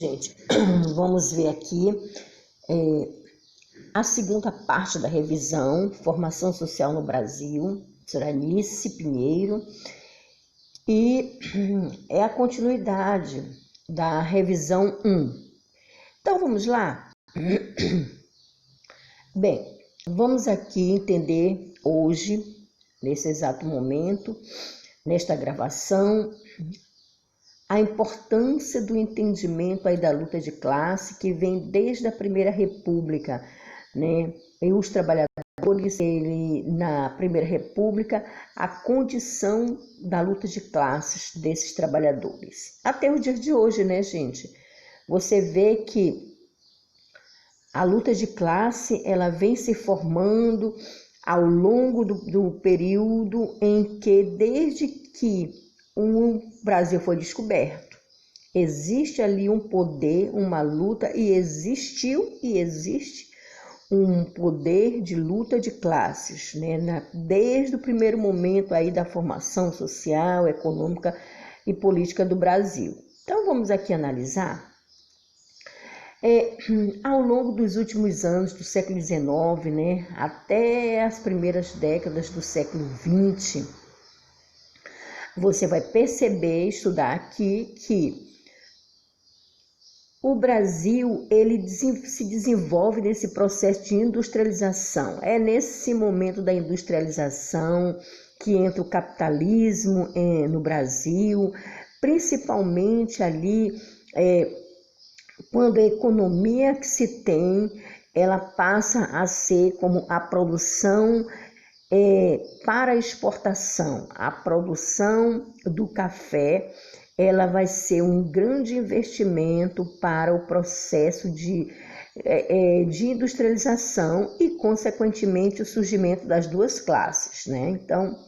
Gente, vamos ver aqui a segunda parte da revisão, Formação Social no Brasil, Soranice Pinheiro, e é a continuidade da revisão 1. Então, vamos lá? Bem, vamos aqui entender hoje, nesse exato momento, nesta gravação, a importância do entendimento aí da luta de classe que vem desde a Primeira República, né? E os trabalhadores, na Primeira República, a condição da luta de classes desses trabalhadores. Até o dia de hoje, né, gente? Você vê que a luta de classe, ela vem se formando ao longo do período em que, desde que o Brasil foi descoberto, existe ali um poder, uma luta, e existiu e existe um poder de luta de classes, né? Desde o primeiro momento aí da formação social, econômica e política do Brasil. Então vamos aqui analisar. Ao longo dos últimos anos do século XIX, né, até as primeiras décadas do século XX, você vai perceber, estudar aqui, que o Brasil ele se desenvolve nesse processo de industrialização. É nesse momento da industrialização que entra o capitalismo no Brasil, principalmente ali quando a economia que se tem, ela passa a ser como a produção para exportação. A produção do café, ela vai ser um grande investimento para o processo de industrialização e, consequentemente, o surgimento das duas classes, né? Então,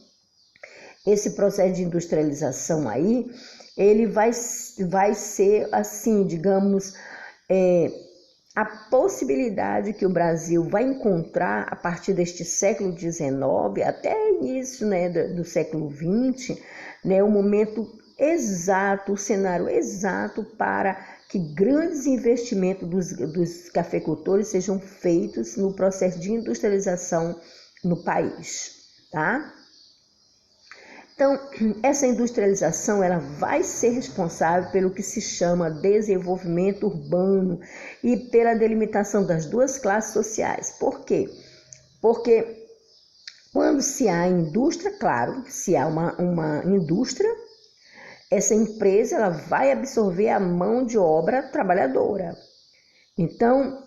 esse processo de industrialização aí, ele vai ser, assim, digamos, a possibilidade que o Brasil vai encontrar a partir deste século XIX até início, né, do século XX, né, o momento exato, o cenário exato para que grandes investimentos dos cafeicultores sejam feitos no processo de industrialização no país, tá? Então, essa industrialização ela vai ser responsável pelo que se chama desenvolvimento urbano e pela delimitação das duas classes sociais. Por quê? Porque quando se há indústria, claro, se há uma indústria, essa empresa ela vai absorver a mão de obra trabalhadora. Então,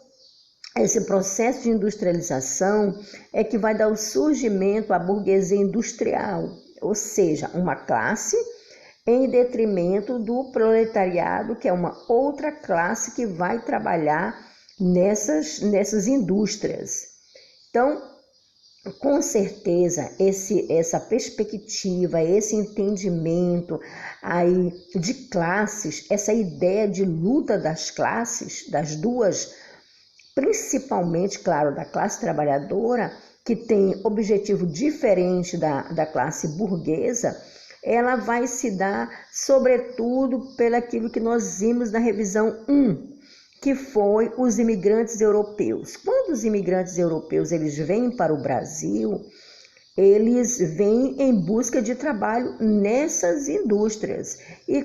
esse processo de industrialização é que vai dar o surgimento à burguesia industrial, ou seja, uma classe em detrimento do proletariado, que é uma outra classe que vai trabalhar nessas indústrias. Então, com certeza, essa perspectiva, esse entendimento aí de classes, essa ideia de luta das classes, das duas, principalmente, claro, da classe trabalhadora, que tem objetivo diferente da classe burguesa, ela vai se dar, sobretudo, pelaquilo que nós vimos na revisão 1, que foi os imigrantes europeus. Quando os imigrantes europeus eles vêm para o Brasil, eles vêm em busca de trabalho nessas indústrias. E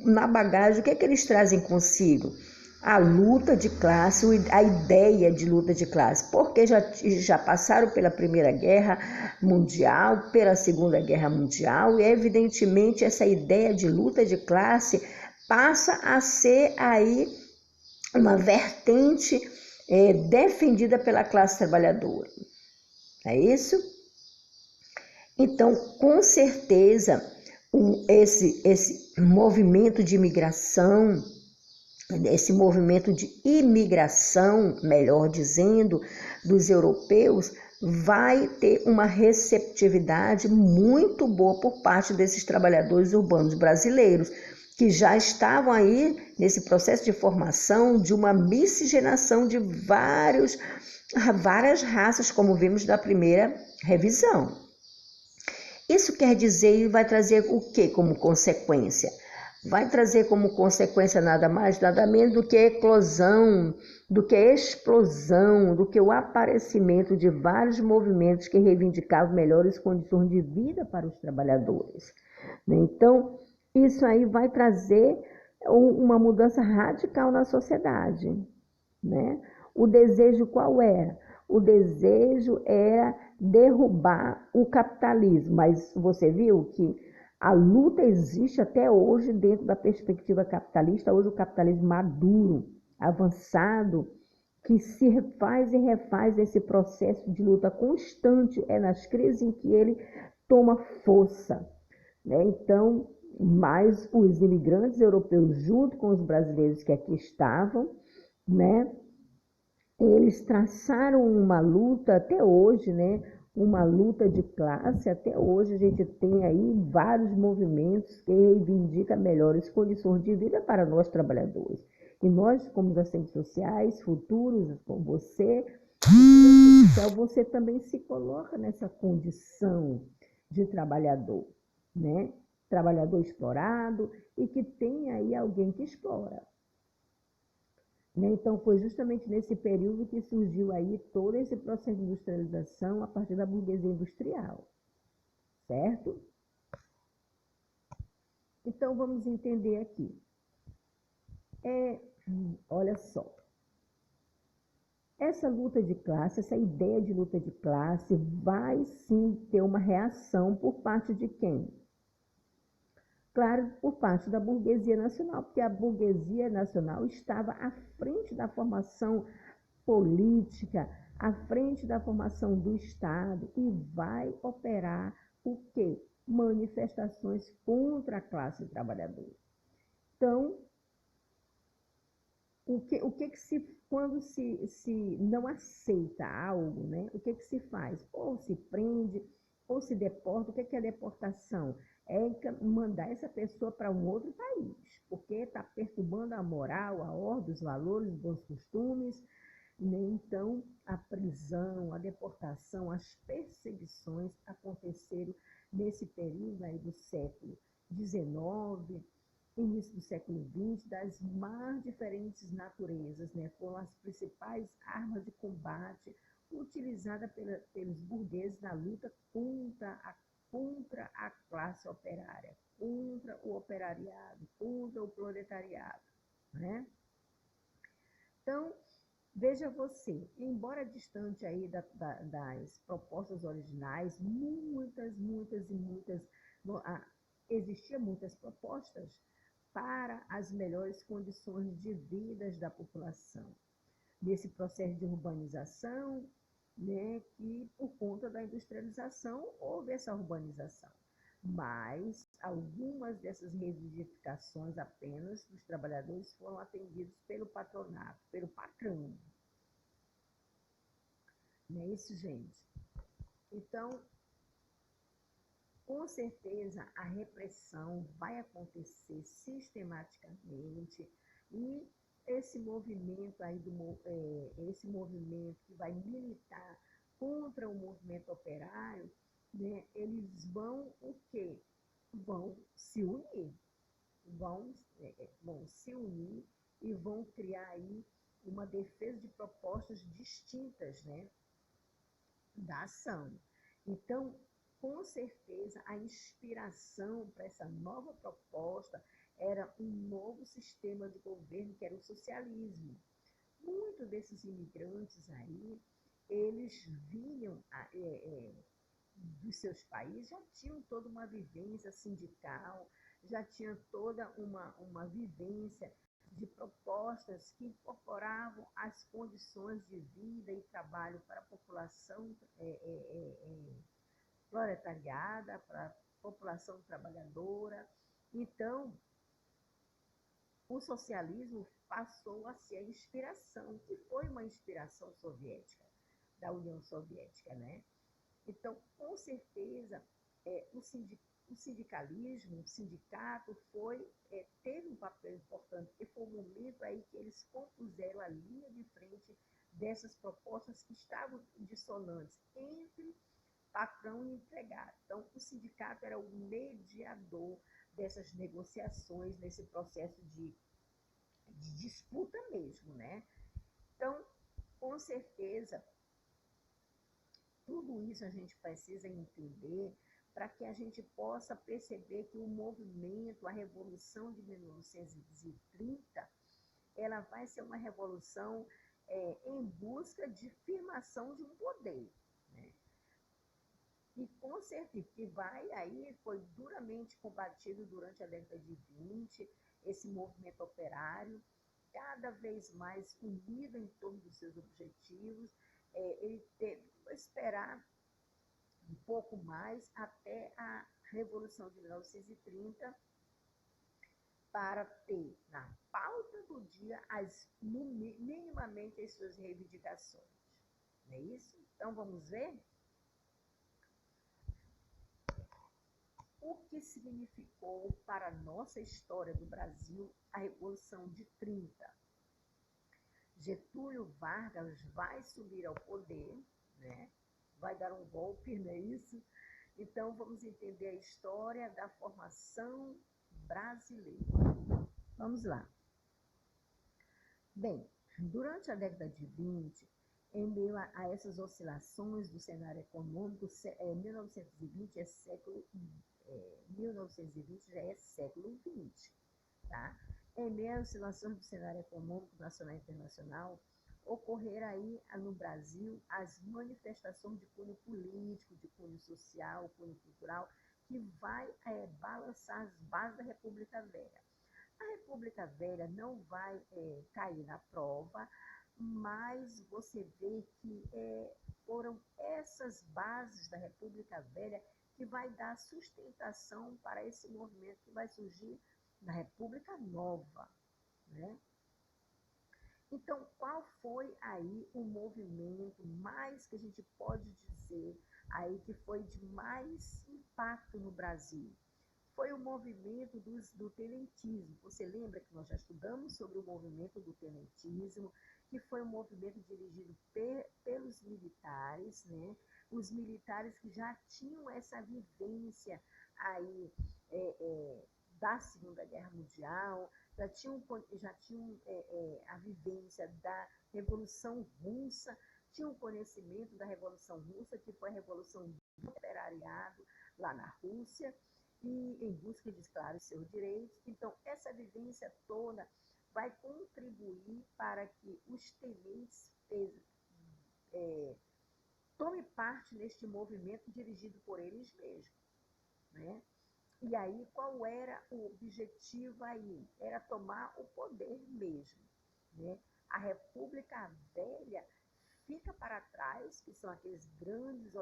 na bagagem, o que é que eles trazem consigo? A luta de classe, a ideia de luta de classe, porque já passaram pela Primeira Guerra Mundial, pela Segunda Guerra Mundial, e evidentemente essa ideia de luta de classe passa a ser aí uma vertente defendida pela classe trabalhadora. É isso? Então, com certeza, esse movimento de imigração, esse movimento de imigração, melhor dizendo, dos europeus, vai ter uma receptividade muito boa por parte desses trabalhadores urbanos brasileiros, que já estavam aí nesse processo de formação de uma miscigenação de várias raças, como vimos na primeira revisão. Isso quer dizer e vai trazer o que como consequência? vai trazer como consequência nada mais, nada menos do que a eclosão, do que a explosão, do que o aparecimento de vários movimentos que reivindicavam melhores condições de vida para os trabalhadores. Então, isso aí vai trazer uma mudança radical na sociedade, né? O desejo qual era? O desejo era derrubar o capitalismo, mas você viu que a luta existe até hoje dentro da perspectiva capitalista, hoje o capitalismo maduro, avançado, que se refaz e refaz esse processo de luta constante, é nas crises em que ele toma força, né? Então, mas os imigrantes europeus, junto com os brasileiros que aqui estavam, né, eles traçaram uma luta até hoje, né? Uma luta de classe. Até hoje a gente tem aí vários movimentos que reivindicam melhores condições de vida para nós trabalhadores. E nós, como assistentes sociais, futuros, como você também se coloca nessa condição de trabalhador, né? Trabalhador explorado e que tem aí alguém que explora. Então, foi justamente nesse período que surgiu aí todo esse processo de industrialização a partir da burguesia industrial, certo? Então, vamos entender aqui. Olha só, essa luta de classe, essa ideia de luta de classe vai sim ter uma reação por parte de quem? Claro, por parte da burguesia nacional, porque a burguesia nacional estava à frente da formação política, à frente da formação do Estado e vai operar o quê? Manifestações contra a classe trabalhadora. Então, quando se não aceita algo, né? O que se faz? Ou se prende, ou se deporta. O que é deportação? É mandar essa pessoa para um outro país, porque está perturbando a moral, a ordem, os valores, os bons costumes. Então, a prisão, a deportação, as perseguições aconteceram nesse período aí do século XIX, início do século XX, das mais diferentes naturezas, né? Foram as principais armas de combate utilizadas pelos burgueses na luta contra a classe operária, contra o operariado, contra o proletariado, né? Então, veja você, embora distante aí das propostas originais, existiam muitas propostas para as melhores condições de vida da população. Nesse processo de urbanização, né, que por conta da industrialização houve essa urbanização. Mas algumas dessas reivindicações apenas dos trabalhadores foram atendidas pelo patronato, pelo patrão. Não é isso, gente? Então, com certeza, a repressão vai acontecer sistematicamente e esse movimento aí, esse movimento que vai militar contra o movimento operário, né, eles vão o quê? Vão se unir, vão se unir e vão criar aí uma defesa de propostas distintas, né, da ação. Então, com certeza, a inspiração para essa nova proposta era um novo sistema de governo, que era o socialismo. Muitos desses imigrantes aí, eles vinham dos seus países, já tinham toda uma vivência sindical, já tinham toda uma vivência de propostas que incorporavam as condições de vida e trabalho para a população proletariada, para a população trabalhadora. Então, o socialismo passou a ser a inspiração, que foi uma inspiração soviética, da União Soviética, né? Então, com certeza, o sindicalismo, o sindicato teve um papel importante, porque foi um momento aí que eles compuseram a linha de frente dessas propostas que estavam dissonantes entre patrão e empregado. Então, o sindicato era o mediador dessas negociações, nesse processo de disputa mesmo, né? Então, com certeza, tudo isso a gente precisa entender para que a gente possa perceber que o movimento, a Revolução de 1930, ela vai ser uma revolução em busca de firmação de um poder, né? E com certeza que foi duramente combatido durante a década de 20, esse movimento operário, cada vez mais unido em torno dos seus objetivos. Ele teve que esperar um pouco mais até a Revolução de 1930 para ter na pauta do dia minimamente as suas reivindicações. Não é isso? Então vamos ver o que significou para a nossa história do Brasil a Revolução de 30. Getúlio Vargas vai subir ao poder, né? Vai dar um golpe, não é isso? Então vamos entender a história da formação brasileira. Vamos lá. Bem, durante a década de 20, em meio a essas oscilações do cenário econômico, 1920 1920 já é século XX, tá? Em meio às oscilações do cenário econômico nacional e internacional, ocorreram aí no Brasil as manifestações de cunho político, de cunho social, cunho cultural, que vai balançar as bases da República Velha. A República Velha não vai cair na prova, mas você vê que foram essas bases da República Velha que vai dar sustentação para esse movimento que vai surgir na República Nova, né? Então, qual foi aí o movimento mais que a gente pode dizer aí que foi de mais impacto no Brasil? Foi o movimento do tenentismo. Você lembra que nós já estudamos sobre o movimento do tenentismo, que foi um movimento dirigido pelos militares, né? Os militares que já tinham essa vivência aí da Segunda Guerra Mundial, já tinham a vivência da Revolução Russa, tinham conhecimento da Revolução Russa, que foi a Revolução do Operariado lá na Rússia, e em busca de, claro, seus direitos. Então, essa vivência toda vai contribuir para que os tenentes tomem parte neste movimento dirigido por eles mesmos, né? E aí, qual era o objetivo aí? Era tomar o poder mesmo, né? A República Velha fica para trás, que são aquelas grandes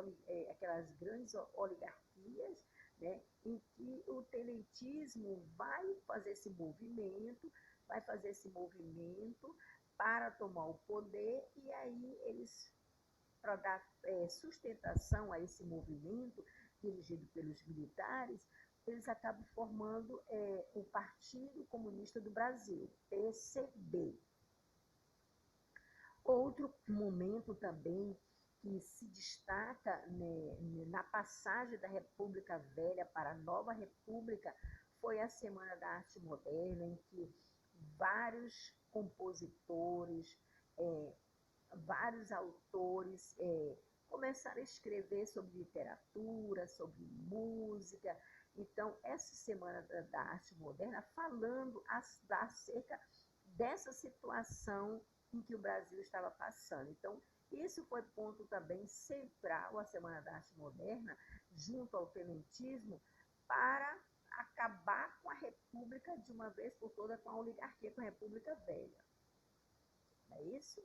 oligarquias, né, em que o tenentismo vai fazer esse movimento para tomar o poder, e aí eles, para dar sustentação a esse movimento dirigido pelos militares, eles acabam formando o Partido Comunista do Brasil, PCB. Outro momento também que se destaca, né, na passagem da República Velha para a Nova República foi a Semana da Arte Moderna, em que vários compositores, vários autores começaram a escrever sobre literatura, sobre música. Então, essa Semana da Arte Moderna falando acerca dessa situação em que o Brasil estava passando. Então, isso foi ponto também central, a Semana da Arte Moderna, junto ao tenentismo, para acabar com a República de uma vez por todas, com a oligarquia, com a República Velha. Não é isso?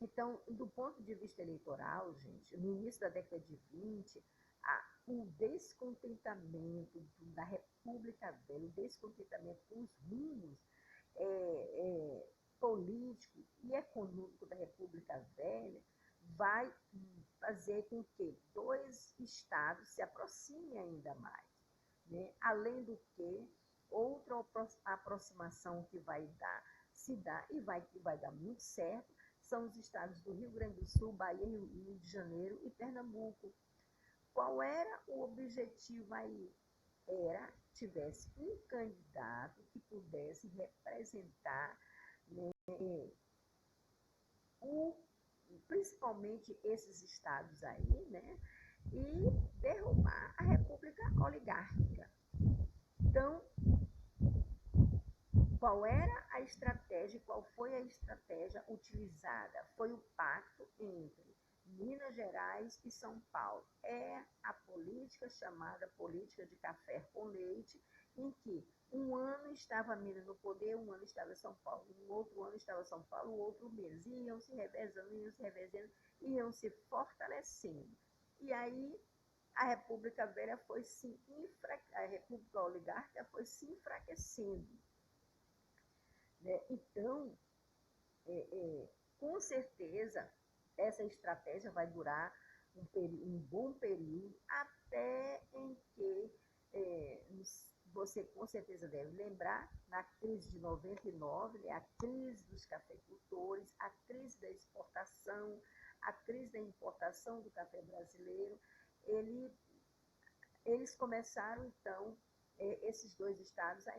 Então, do ponto de vista eleitoral, gente, no início da década de 20, o descontentamento da República Velha, o descontentamento com os rumos político e econômico da República Velha vai fazer com que dois estados se aproximem ainda mais, né? Além do que, outra aproximação que vai dar e vai dar muito certo são os estados do Rio Grande do Sul, Bahia, Rio de Janeiro e Pernambuco. Qual era o objetivo aí? tivesse um candidato que pudesse representar, né, principalmente esses estados aí, né, e derrubar a República Oligárquica. Então, qual era a estratégia, qual foi a estratégia utilizada? Foi o pacto entre Minas Gerais e São Paulo. É a política chamada política de café com leite, em que um ano estava Minas no poder, um ano estava São Paulo, um outro ano estava São Paulo, o outro Minas. Iam se revezando, iam se fortalecendo. E aí a República Velha foi a República Oligárquica foi se enfraquecendo. Né? Então, com certeza, essa estratégia vai durar um bom período, até em que você com certeza deve lembrar, na crise de 99, né, a crise dos cafeicultores, a crise da exportação, a crise da importação do café brasileiro, eles começaram, então, esses dois estados a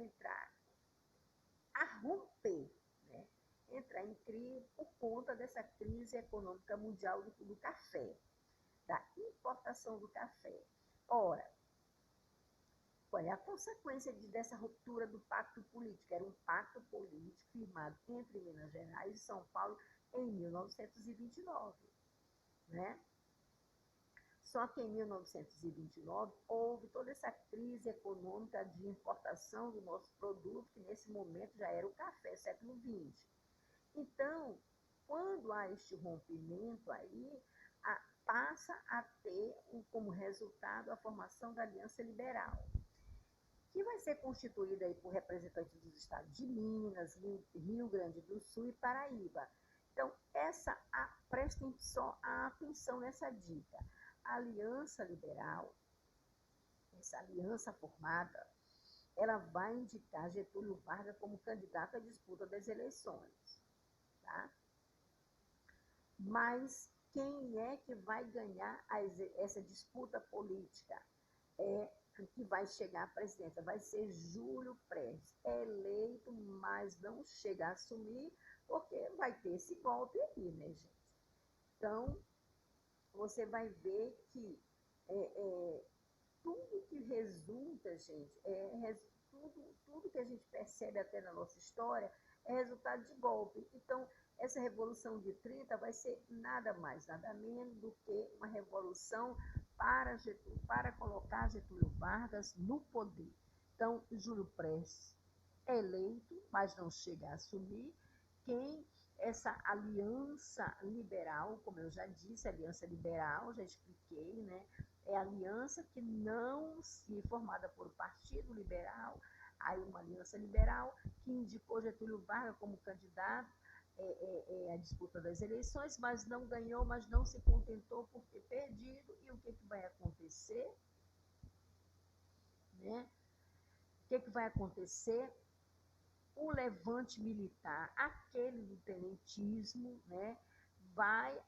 romper, né? Entrar em crise por conta dessa crise econômica mundial do café, da importação do café. Ora, qual é a consequência dessa ruptura do pacto político? Era um pacto político firmado entre Minas Gerais e São Paulo em 1929, né? Só que em 1929 houve toda essa crise econômica de importação do nosso produto, que nesse momento já era o café, século XX. Então, quando há este rompimento aí, passa a ter como resultado a formação da Aliança Liberal, que vai ser constituída aí por representantes dos estados de Minas, Rio Grande do Sul e Paraíba. Então, prestem só a atenção nessa dica. A Aliança Liberal, essa aliança formada, ela vai indicar Getúlio Vargas como candidato à disputa das eleições. Tá? Mas quem é que vai ganhar essa disputa política? Que vai chegar à presidência? Vai ser Júlio Prestes, eleito, mas não chega a assumir, porque vai ter esse golpe aí, né, gente? Então, você vai ver que tudo que resulta, gente, tudo que a gente percebe até na nossa história é resultado de golpe. Então, essa Revolução de 30 vai ser nada mais, nada menos do que uma revolução para colocar Getúlio Vargas no poder. Então, Júlio Prestes é eleito, mas não chega a assumir. Essa aliança liberal, como eu já disse, aliança liberal, já expliquei, né? É a aliança que não se formada por Partido Liberal, aí uma aliança liberal que indicou Getúlio Vargas como candidato à disputa das eleições, mas não ganhou, mas não se contentou por ter perdido. E o que vai acontecer? Né? O que vai acontecer? O levante militar, aquele do tenentismo, né, vai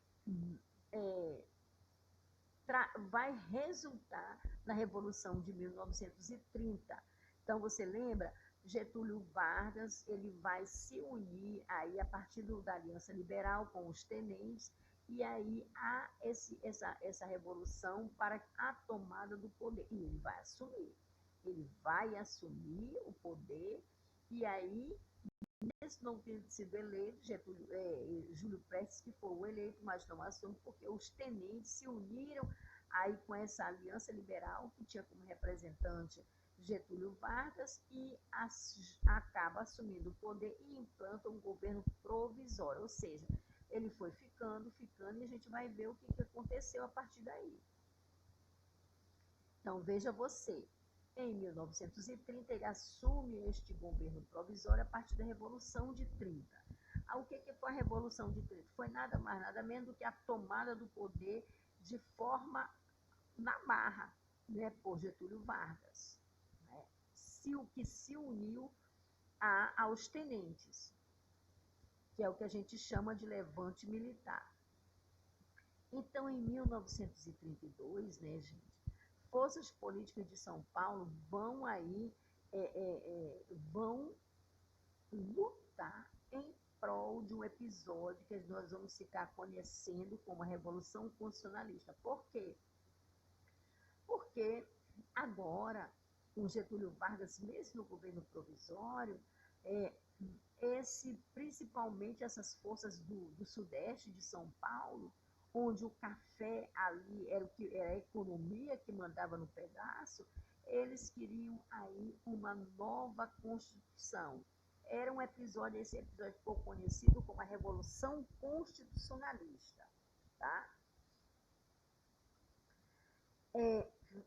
resultar na Revolução de 1930. Então, você lembra, Getúlio Vargas, ele vai se unir aí a partir da Aliança Liberal com os tenentes, e aí há essa revolução para a tomada do poder. E ele vai assumir o poder, e aí, mesmo não tendo sido eleito, Júlio Prestes que foi o eleito, mas não assume, porque os tenentes se uniram aí com essa aliança liberal, que tinha como representante Getúlio Vargas, e acaba assumindo o poder e implanta um governo provisório, ou seja, ele foi ficando, e a gente vai ver o que aconteceu a partir daí. Então, veja você, em 1930, ele assume este governo provisório a partir da Revolução de 30. O que foi a Revolução de 30? Foi nada mais, nada menos do que a tomada do poder de forma na marra, né, por Getúlio Vargas, né, que se uniu aos tenentes, que é o que a gente chama de levante militar. Então, em 1932, né, gente, forças políticas de São Paulo vão aí, vão lutar em prol de um episódio que nós vamos ficar conhecendo como a Revolução Constitucionalista. Por quê? Porque agora, com Getúlio Vargas, mesmo no governo provisório, principalmente essas forças do sudeste de São Paulo, onde o café ali era a economia que mandava no pedaço, eles queriam aí uma nova Constituição. Esse episódio ficou conhecido como a Revolução Constitucionalista, tá?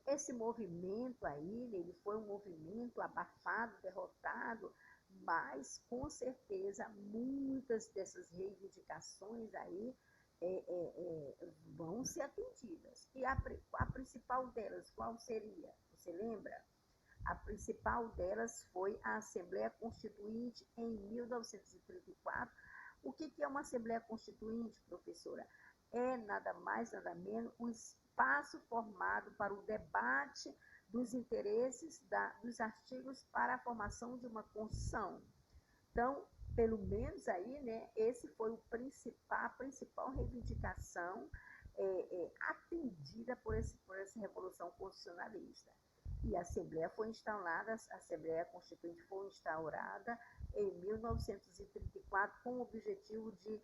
Esse movimento aí, ele foi um movimento abafado, derrotado, mas com certeza muitas dessas reivindicações aí vão ser atendidas. E a principal delas, qual seria? Você lembra? A principal delas foi a Assembleia Constituinte em 1934. O que é uma Assembleia Constituinte, professora? É nada mais, nada menos um espaço formado para o debate dos interesses dos artigos para a formação de uma Constituição. Então, pelo menos aí, né, esse foi a principal reivindicação atendida por essa Revolução Constitucionalista. E a Assembleia a Assembleia Constituinte foi instaurada em 1934 com o objetivo de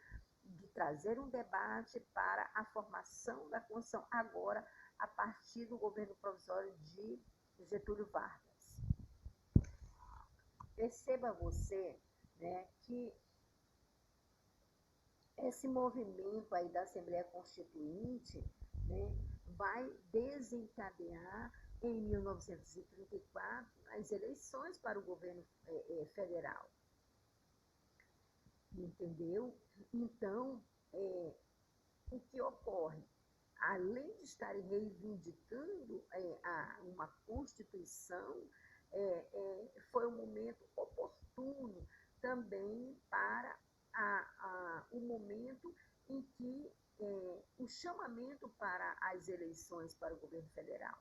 trazer um debate para a formação da Constituição, agora a partir do governo provisório de Getúlio Vargas. Perceba você, né, que esse movimento aí da Assembleia Constituinte, né, vai desencadear em 1934 as eleições para o governo federal. Entendeu? Então, o que ocorre? Além de estarem reivindicando uma Constituição, foi um momento oportuno também para o momento em que o chamamento para as eleições para o governo federal.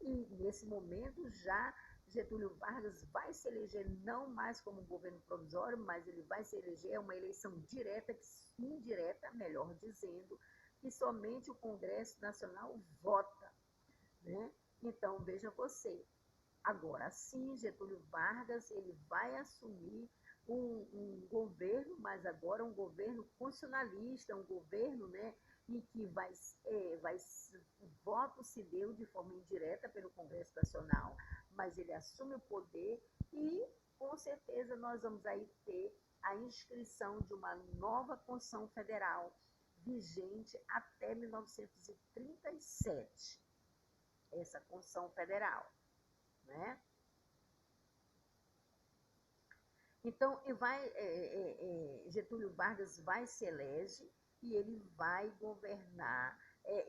E nesse momento já Getúlio Vargas vai se eleger não mais como governo provisório, mas ele vai se eleger uma eleição direta, indireta, melhor dizendo, que somente o Congresso Nacional vota, né? Então, veja você, agora sim, Getúlio Vargas ele vai assumir um governo, mas agora um governo constitucionalista, um governo, né, em que o voto se deu de forma indireta pelo Congresso Nacional, mas ele assume o poder e, com certeza, nós vamos aí ter a inscrição de uma nova Constituição Federal, vigente até 1937, essa Constituição Federal, né? Então, Getúlio Vargas vai se elege e ele vai governar,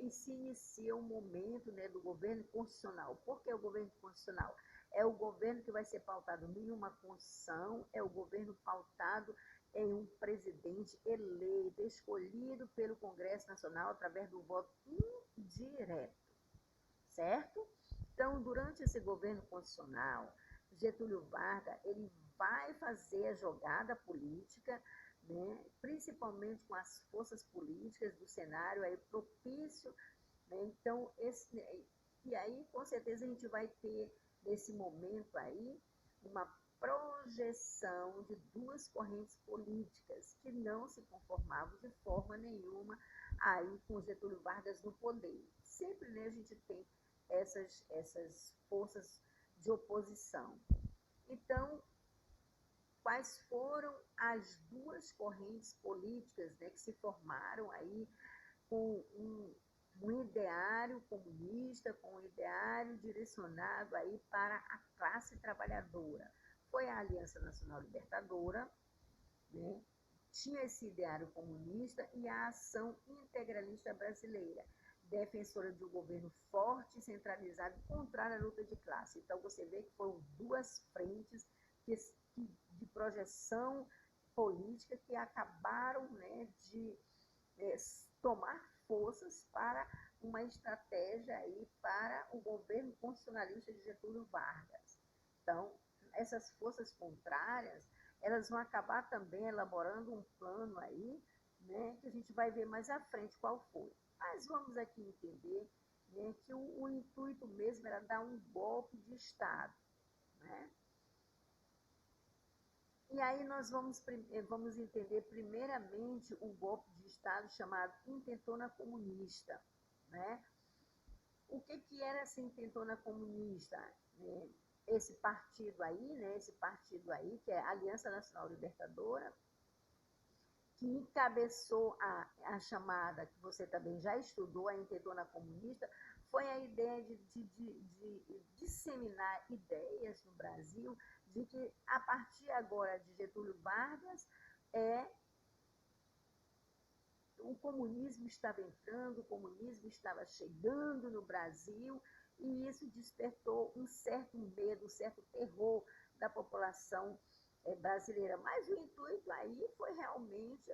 e se inicia um momento, né, do governo constitucional. Por que o governo constitucional? É o governo que vai ser pautado em uma Constituição, é o governo pautado em um presidente eleito, escolhido pelo Congresso Nacional através do voto indireto, certo? Então, durante esse governo constitucional, Getúlio Vargas ele vai fazer a jogada política, né, principalmente com as forças políticas do cenário aí propício, né? Então, e aí, com certeza, a gente vai ter, nesse momento aí, uma projeção de duas correntes políticas que não se conformavam de forma nenhuma aí com Getúlio Vargas no poder. Sempre, né, a gente tem essas forças de oposição. Então, quais foram as duas correntes políticas, né, que se formaram aí com um ideário comunista, com um ideário direcionado aí para a classe trabalhadora? Foi a Aliança Nacional Libertadora, né, tinha esse ideário comunista, e a Ação Integralista Brasileira, defensora de um governo forte, centralizado, contrário à luta de classe. Então, você vê que foram duas frentes de projeção política que acabaram, né, de tomar forças para uma estratégia aí para o governo constitucionalista de Getúlio Vargas. Então, essas forças contrárias, elas vão acabar também elaborando um plano aí, né, que a gente vai ver mais à frente qual foi. Mas vamos aqui entender, né, que o intuito mesmo era dar um golpe de Estado, né? E aí nós vamos entender primeiramente o golpe de Estado chamado Intentona Comunista, né? O que era essa Intentona Comunista? Esse partido aí, que é a Aliança Nacional Libertadora, que encabeçou a chamada, que você também já estudou, a Intentona Comunista, foi a ideia de disseminar ideias no Brasil de que, a partir agora de Getúlio Vargas, o comunismo estava entrando, o comunismo estava chegando no Brasil, e isso despertou um certo medo, um certo terror da população brasileira. Mas o intuito aí foi realmente,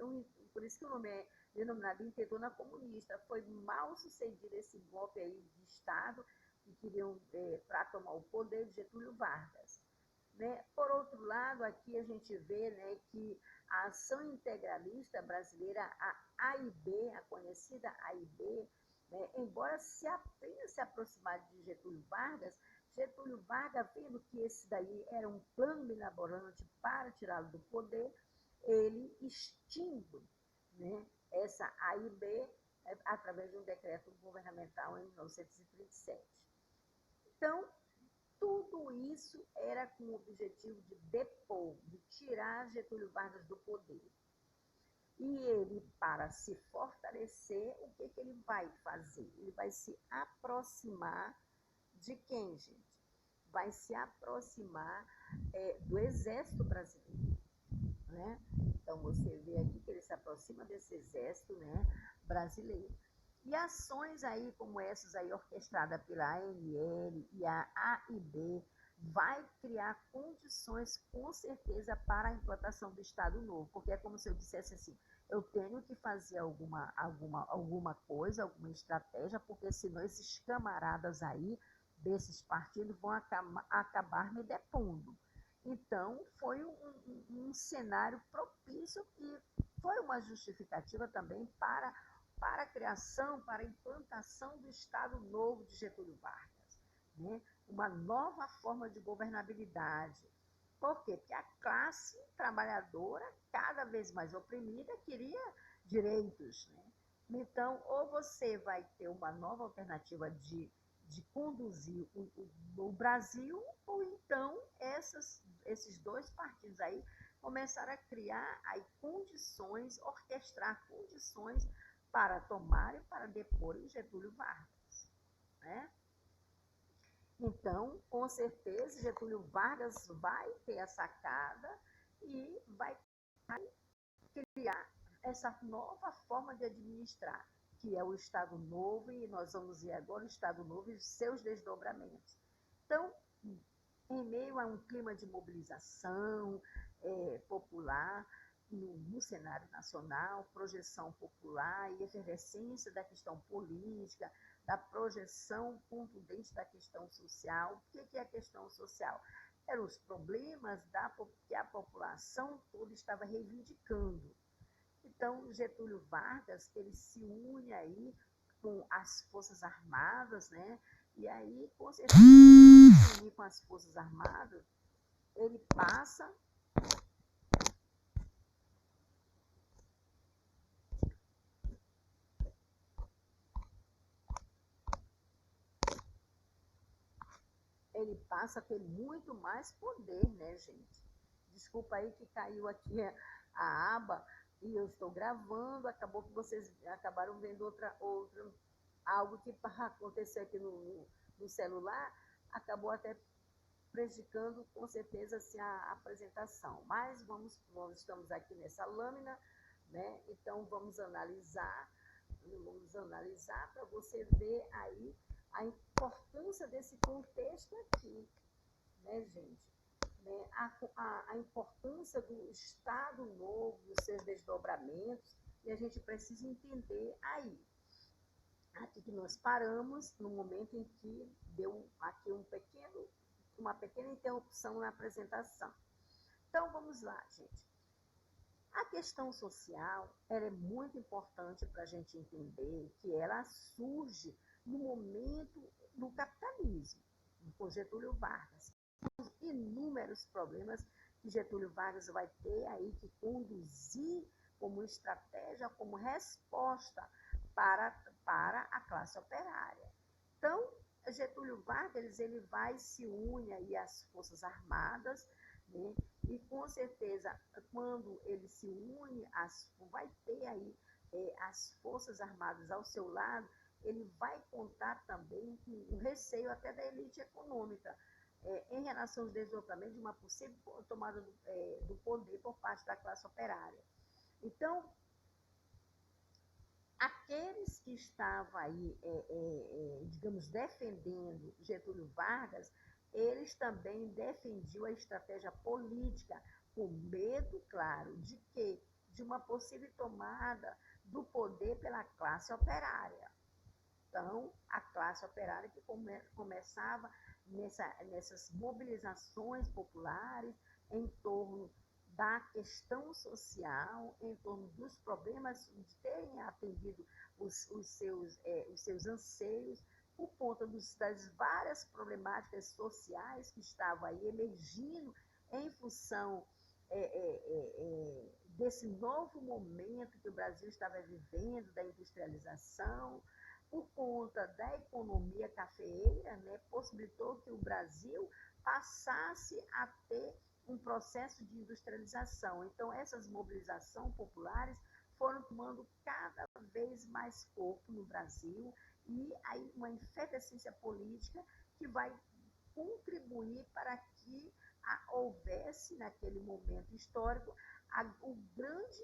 por isso que o nome é denominado Intentona Comunista, foi mal sucedido esse golpe aí de Estado que queriam para tomar o poder de Getúlio Vargas. Né? Por outro lado, aqui a gente vê, né, que a ação integralista brasileira, a AIB, a conhecida AIB, né, embora tenha se aproximado de Getúlio Vargas, vendo que esse daí era um plano milaborante para tirá-lo do poder, ele extingue, né, essa AIB através de um decreto governamental em 1937. Então, tudo isso era com o objetivo de depor, de tirar Getúlio Vargas do poder. E ele, para se fortalecer, o que ele vai fazer? Ele vai se aproximar de quem, gente? Vai se aproximar do Exército Brasileiro, né? Então, você vê aqui que ele se aproxima desse Exército, né, brasileiro. E ações aí como essas aí orquestradas pela ANL e a AIB vai criar condições com certeza para a implantação do Estado Novo, porque é como se eu dissesse assim, eu tenho que fazer alguma coisa, alguma estratégia, porque senão esses camaradas aí desses partidos vão acabar me depondo. Então, foi um cenário propício e foi uma justificativa também para a criação, para a implantação do Estado Novo de Getúlio Vargas, né? Uma nova forma de governabilidade. Por quê? Porque a classe trabalhadora, cada vez mais oprimida, queria direitos, né? Então, ou você vai ter uma nova alternativa de conduzir o Brasil, ou então esses dois partidos aí começaram a criar aí condições, orquestrar condições para tomar e para depor em Getúlio Vargas, né? Então, com certeza, Getúlio Vargas vai ter a sacada e vai criar essa nova forma de administrar, que é o Estado Novo, e nós vamos ver agora o Estado Novo e seus desdobramentos. Então, em meio a um clima de mobilização popular, no cenário nacional, projeção popular e efervescência da questão política, da projeção contundente da questão social. O que é a questão social? Eram os problemas que a população toda estava reivindicando. Então, Getúlio Vargas, ele se une aí com as Forças Armadas, né? E aí, com certeza, se unir com as Forças Armadas, ele passa a ter muito mais poder, né, gente? Desculpa aí que caiu aqui a aba e eu estou gravando, acabou que vocês acabaram vendo algo que aconteceu aqui no celular, acabou até prejudicando com certeza assim, a apresentação. Mas estamos aqui nessa lâmina, né? Então vamos analisar para você ver aí a importância desse contexto aqui, né, gente? Né? A importância do Estado Novo, dos seus desdobramentos, e a gente precisa entender aí. aqui que nós paramos no momento em que deu aqui uma pequena interrupção na apresentação. Então vamos lá, gente. A questão social ela é muito importante para a gente entender que ela surge no momento do capitalismo, com Getúlio Vargas. Inúmeros problemas que Getúlio Vargas vai ter aí que conduzir como estratégia, como resposta para a classe operária. Então, Getúlio Vargas ele vai se une aí às Forças Armadas, né? E com certeza, quando ele se une, vai ter aí as Forças Armadas ao seu lado, ele vai contar também com um receio até da elite econômica, em relação aos deslocamentos de uma possível tomada do poder por parte da classe operária. Então, aqueles que estavam aí, digamos, defendendo Getúlio Vargas, eles também defendiam a estratégia política, com medo, claro, de quê? De uma possível tomada do poder pela classe operária. Então, a classe operária que começava nessas mobilizações populares em torno da questão social, em torno dos problemas de terem atendido os seus anseios, por conta das várias problemáticas sociais que estavam aí emergindo em função desse novo momento que o Brasil estava vivendo, da industrialização, por conta da economia cafeeira, né, possibilitou que o Brasil passasse a ter um processo de industrialização. Então, essas mobilizações populares foram tomando cada vez mais corpo no Brasil e aí uma efervescência política que vai contribuir para que houvesse, naquele momento histórico, o grande,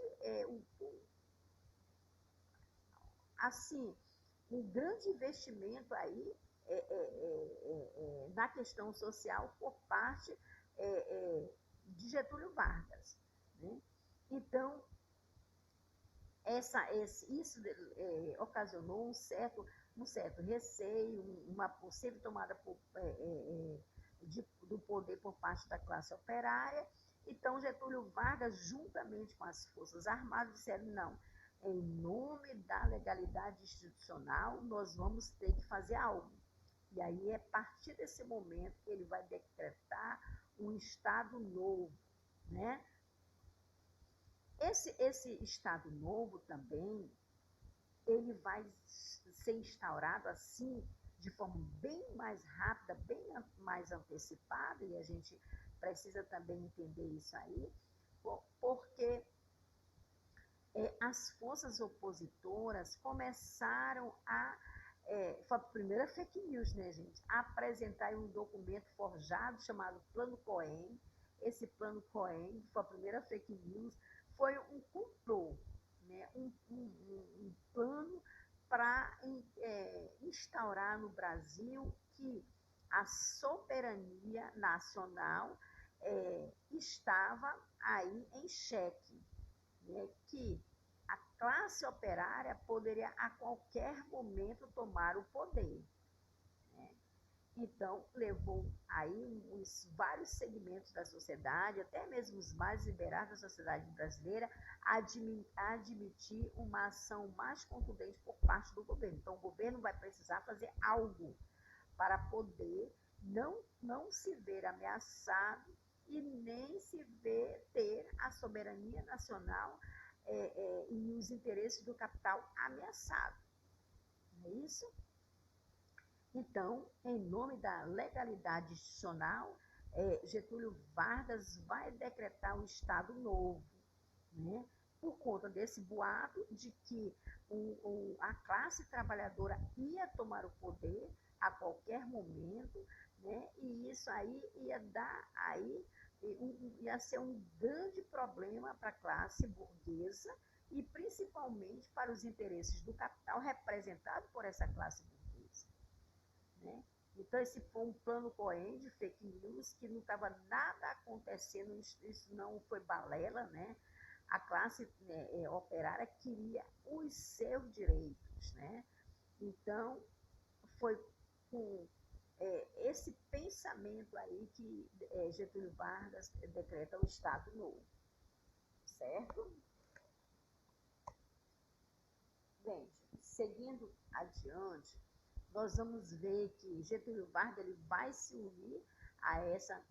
assim, um grande investimento aí na questão social por parte de Getúlio Vargas. Né? Então, isso ocasionou um certo receio, uma possível tomada do poder por parte da classe operária. Então, Getúlio Vargas, juntamente com as Forças Armadas, disseram, não, em nome da legalidade institucional, nós vamos ter que fazer algo. E aí, a partir desse momento, que ele vai decretar um Estado novo, né? Esse Estado novo também, ele vai ser instaurado assim, de forma bem mais rápida, bem mais antecipada, e a gente precisa também entender isso aí, porque as forças opositoras começaram foi a primeira fake news, né, gente? A apresentar um documento forjado chamado Plano Cohen. Esse Plano Cohen foi a primeira fake news, foi um complô, né? um plano para instaurar no Brasil que a soberania nacional estava aí em xeque, né? Que a classe operária poderia a qualquer momento tomar o poder. Né? Então, levou aí os vários segmentos da sociedade, até mesmo os mais liberais da sociedade brasileira, a admitir uma ação mais contundente por parte do governo. Então, o governo vai precisar fazer algo para poder não se ver ameaçado e nem se ver ter a soberania nacional e os interesses do capital ameaçados. Não é isso? Então, em nome da legalidade institucional, Getúlio Vargas vai decretar um Estado novo, né? Por conta desse boato de que a classe trabalhadora ia tomar o poder a qualquer momento, né? E isso aí ia dar aí, ia ser um grande problema para a classe burguesa e principalmente para os interesses do capital representado por essa classe burguesa. Né? Então, esse foi um plano Cohen de fake news, que não estava nada acontecendo, isso não foi balela, né? A classe operária queria os seus direitos, né? Então, foi com esse pensamento aí que Getúlio Vargas decreta o Estado Novo, certo? Gente, seguindo adiante, nós vamos ver que Getúlio Vargas ele vai se unir a essa,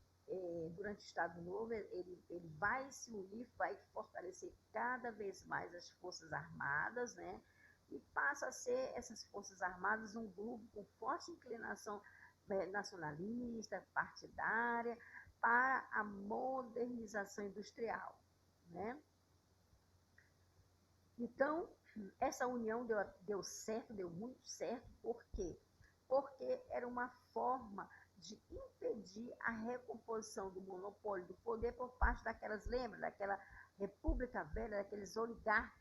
durante o Estado Novo, ele vai se unir, vai fortalecer cada vez mais as Forças Armadas, né? E passa a ser essas Forças Armadas um grupo com forte inclinação nacionalista, partidária, para a modernização industrial, né? Então, essa união deu certo, deu muito certo, por quê? Porque era uma forma de impedir a recomposição do monopólio do poder por parte daquelas, lembra, daquela República Velha, daqueles oligarcas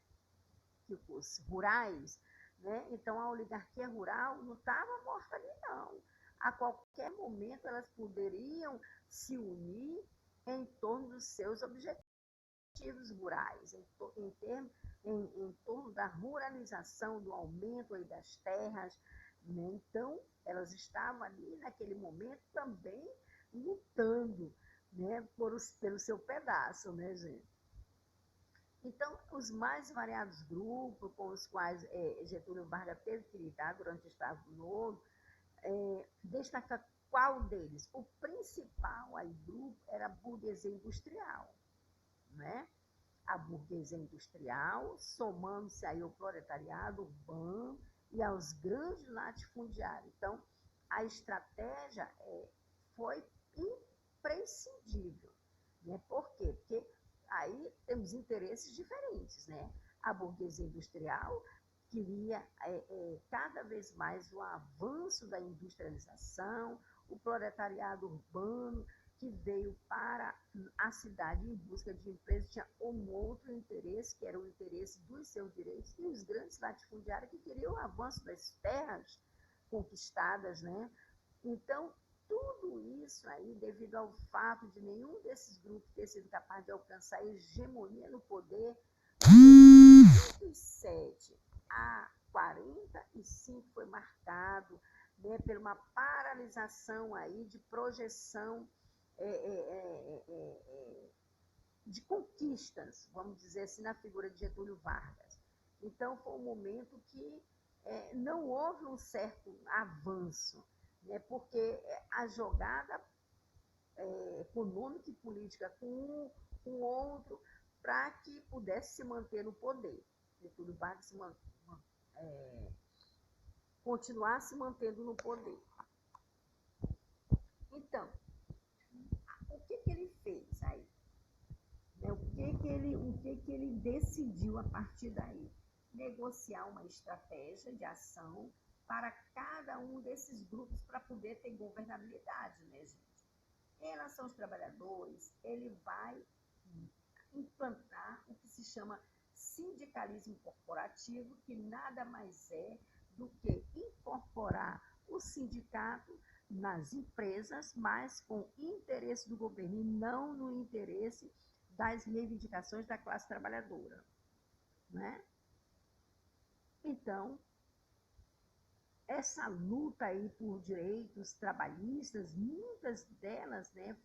rurais, né? Então a oligarquia rural não estava morta ali, não. A qualquer momento elas poderiam se unir em torno dos seus objetivos rurais, em torno da ruralização, do aumento aí das terras, né? Então, elas estavam ali naquele momento também lutando, né, pelo seu pedaço, né, gente? Então, os mais variados grupos com os quais Getúlio Vargas teve que lidar durante o Estado Novo, destaca qual deles? O principal aí, grupo era a burguesia industrial, né? A burguesia industrial, somando-se aí ao proletariado urbano e aos grandes latifundiários. Então, a estratégia foi imprescindível, né? Por quê? Porque aí temos interesses diferentes, né? A burguesia industrial queria cada vez mais o avanço da industrialização, o proletariado urbano que veio para a cidade em busca de emprego tinha um outro interesse, que era o interesse dos seus direitos, e os grandes latifundiários que queriam o avanço das terras conquistadas, né? Então, tudo isso aí, devido ao fato de nenhum desses grupos ter sido capaz de alcançar a hegemonia no poder, de 37 a 45 foi marcado, né, por uma paralisação aí de projeção de conquistas, vamos dizer assim, na figura de Getúlio Vargas. Então, foi um momento que não houve um certo avanço, né, porque a jogada econômica e política com um outro para que pudesse se manter no poder. Getúlio Vargas continuar se mantendo no poder. Então, o que ele fez aí? O que ele decidiu a partir daí? Negociar uma estratégia de ação para cada um desses grupos para poder ter governabilidade, né, gente? Em relação aos trabalhadores, ele vai implantar o que se chama sindicalismo corporativo, que nada mais é do que incorporar o sindicato nas empresas, mas com interesse do governo e não no interesse das reivindicações da classe trabalhadora, né? Então, essa luta aí por direitos trabalhistas, muitas delas, né,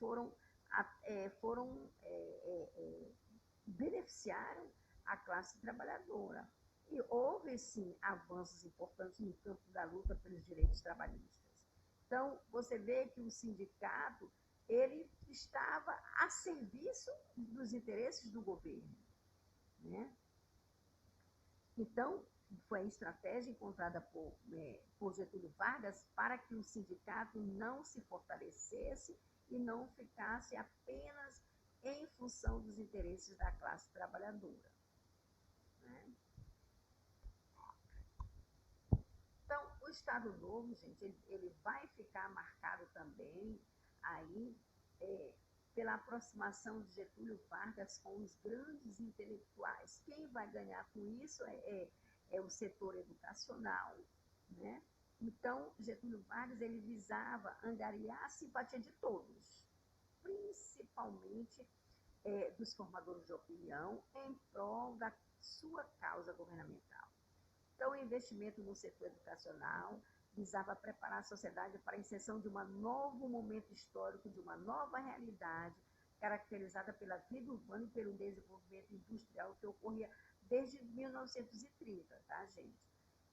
beneficiaram a classe trabalhadora. E houve, sim, avanços importantes no campo da luta pelos direitos trabalhistas. Então, você vê que o sindicato ele estava a serviço dos interesses do governo, né? Então, foi a estratégia encontrada por Getúlio Vargas para que o sindicato não se fortalecesse e não ficasse apenas em função dos interesses da classe trabalhadora, né? Então, o Estado Novo, gente, ele vai ficar marcado também aí pela aproximação de Getúlio Vargas com os grandes intelectuais. Quem vai ganhar com isso é o setor educacional, né? Então, Getúlio Vargas ele visava angariar a simpatia de todos, principalmente dos formadores de opinião, em prol da sua causa governamental. Então, o investimento no setor educacional visava preparar a sociedade para a inserção de um novo momento histórico, de uma nova realidade, caracterizada pela vida urbana e pelo desenvolvimento industrial que ocorria desde 1930, tá, gente?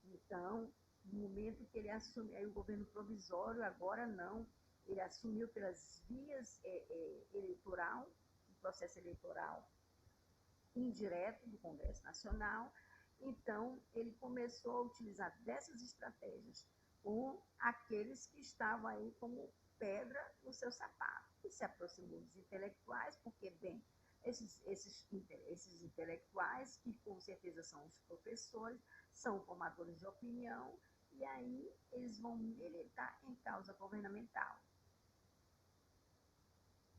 Então, no momento que ele assumiu, aí o governo provisório, agora não, ele assumiu pelas vias eleitoral, o processo eleitoral indireto do Congresso Nacional. Então, ele começou a utilizar dessas estratégias com aqueles que estavam aí como pedra no seu sapato. E se aproximou dos intelectuais, porque, bem, esses intelectuais, que com certeza são os professores, são formadores de opinião, e aí eles vão militar em causa governamental.